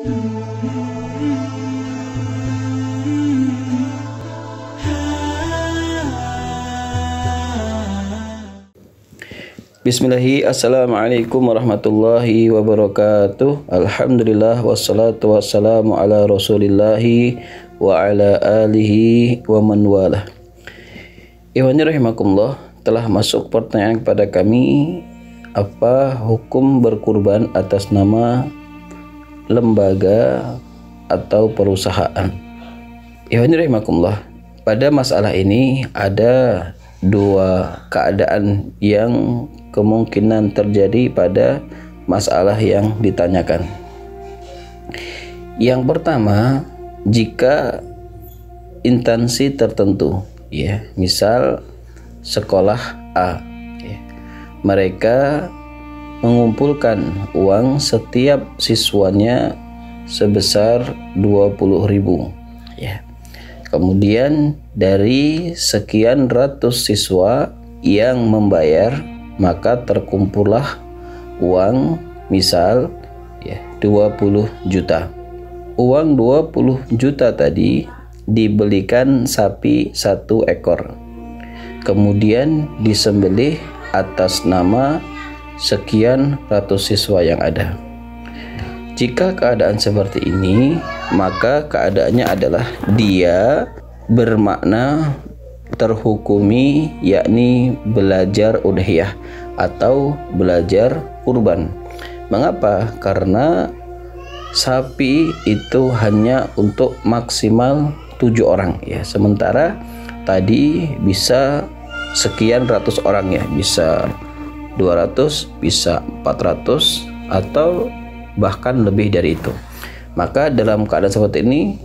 Bismillahirrahmanirrahim. Assalamualaikum warahmatullahi wabarakatuh. Alhamdulillah wassalatu wassalamu ala rasulillahi wa ala alihi wa man walah. Ikhwani rahimakumullah, telah masuk pertanyaan kepada kami, apa hukum berkurban atas nama lembaga atau perusahaan? Ikhwani rahimakumullah, pada masalah ini ada dua keadaan yang kemungkinan terjadi pada masalah yang ditanyakan. Yang pertama, jika instansi tertentu, ya, misal sekolah A, ya, mereka mengumpulkan uang setiap siswanya sebesar 20.000, ya. Kemudian dari sekian ratus siswa yang membayar, maka terkumpullah uang misal, ya, 20 juta. Uang 20 juta tadi dibelikan sapi 1 ekor. Kemudian disembelih atas nama sekian ratus siswa yang ada. Jika keadaan seperti ini, maka keadaannya adalah dia bermakna terhukumi, yakni belajar udhiyah atau belajar kurban. Mengapa? Karena sapi itu hanya untuk maksimal 7 orang, ya. Sementara tadi bisa sekian ratus orang, ya, bisa 200, bisa 400 atau bahkan lebih dari itu. Maka dalam keadaan seperti ini,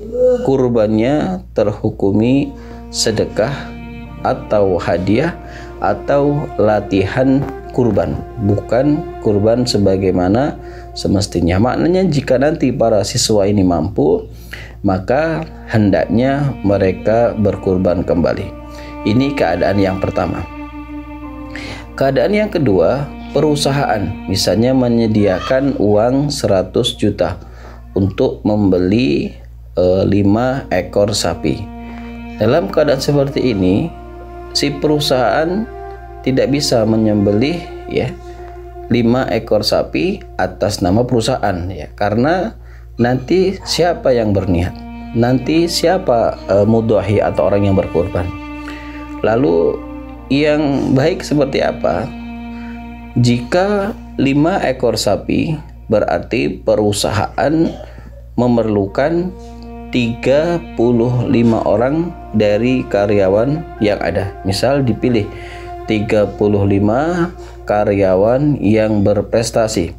kurbannya terhukumi sedekah atau hadiah atau latihan kurban, bukan kurban sebagaimana semestinya. Maknanya jika nanti para siswa ini mampu, maka hendaknya mereka berkurban kembali. Ini keadaan yang pertama. Keadaan yang kedua, perusahaan misalnya menyediakan uang 100 juta untuk membeli 5 ekor sapi. Dalam keadaan seperti ini, si perusahaan tidak bisa menyembelih, ya, 5 ekor sapi atas nama perusahaan, ya, karena nanti siapa yang berniat, nanti siapa mudhahi atau orang yang berkorban. Lalu yang baik seperti apa? Jika 5 ekor sapi, berarti perusahaan memerlukan 35 orang dari karyawan yang ada. Misal dipilih 35 karyawan yang berprestasi.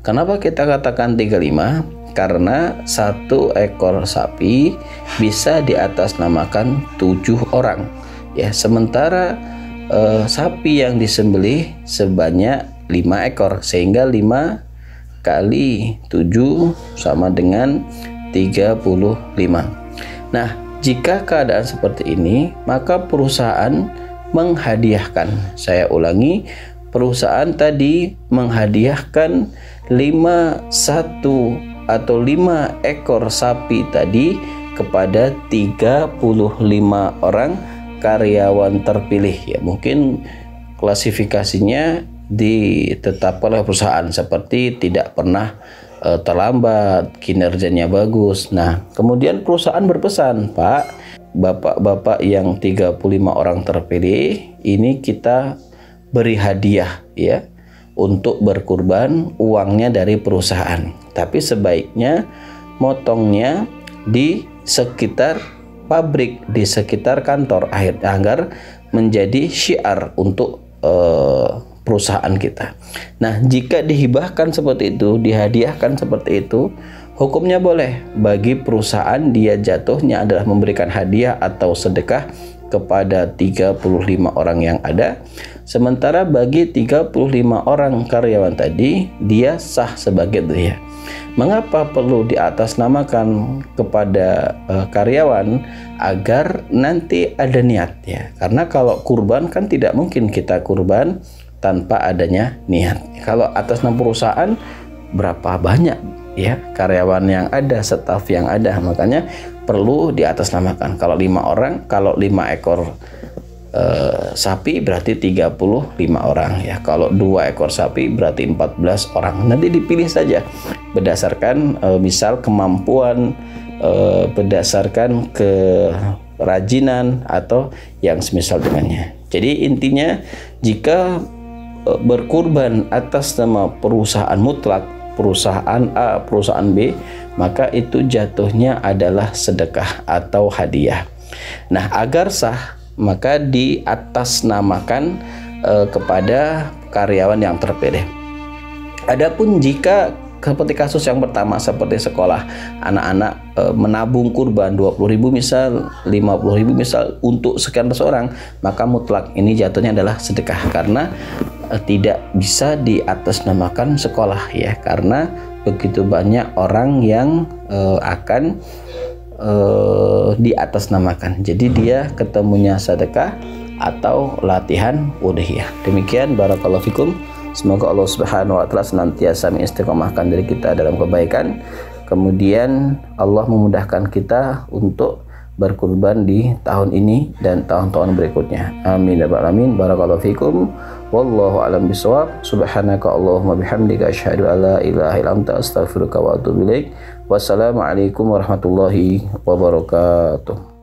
Kenapa kita katakan 35? Karena 1 ekor sapi bisa diatasnamakan 7 orang, ya. Sementara sapi yang disembelih sebanyak 5 ekor, sehingga 5 kali 7 sama dengan 35. Nah, jika keadaan seperti ini, maka perusahaan menghadiahkan, saya ulangi, perusahaan tadi menghadiahkan 5 ekor sapi tadi kepada 35 orang karyawan terpilih, ya. Mungkin klasifikasinya ditetapkan oleh perusahaan seperti tidak pernah terlambat, kinerjanya bagus. Nah, kemudian perusahaan berpesan, Pak, bapak-bapak yang 35 orang terpilih ini kita beri hadiah, ya, untuk berkurban, uangnya dari perusahaan. Tapi sebaiknya motongnya di sekitar pabrik, di sekitar kantor, agar menjadi syiar untuk perusahaan kita. Nah, jika dihibahkan seperti itu, dihadiahkan seperti itu, hukumnya boleh. Bagi perusahaan, dia jatuhnya adalah memberikan hadiah atau sedekah kepada 35 orang yang ada. Sementara bagi 35 orang karyawan tadi, dia sah sebagai udhiyah. Mengapa perlu diatasnamakan kepada karyawan? Agar nanti ada niat, ya. Karena kalau kurban kan tidak mungkin kita kurban tanpa adanya niat. Kalau atas nama perusahaan, berapa banyak ya, karyawan yang ada, staf yang ada, makanya perlu diatasnamakan. Kalau 5 orang, kalau 5 ekor sapi berarti 35 orang ya. Kalau 2 ekor sapi berarti 14 orang. Nanti dipilih saja berdasarkan misal kemampuan, berdasarkan kerajinan atau yang semisal dengannya. Jadi intinya jika berkurban atas nama perusahaan mutlak, perusahaan A, perusahaan B, maka itu jatuhnya adalah sedekah atau hadiah. Nah, agar sah maka diatasnamakan kepada karyawan yang terpilih. Adapun jika seperti kasus yang pertama seperti sekolah, anak-anak menabung kurban 20.000 misal, 50.000 misal untuk sekian orang, maka mutlak ini jatuhnya adalah sedekah karena tidak bisa diatasnamakan sekolah ya, karena begitu banyak orang yang akan diatasnamakan. Jadi dia ketemunya sedekah atau latihan udhiyah. Demikian, barakallahu fikum. Semoga Allah Subhanahu wa taala senantiasa mengistiqomahkan diri kita dalam kebaikan. Kemudian Allah memudahkan kita untuk berkurban di tahun ini dan tahun-tahun berikutnya. Amin ya rabbal alamin. Barakallahu fikum. Wallahu a'lam bishawab. Subhanaka Allahumma bihamdika asyhadu an la ilaha illa anta astaghfiruka wa atubu ilaik. Wassalamualaikum warahmatullahi wabarakatuh.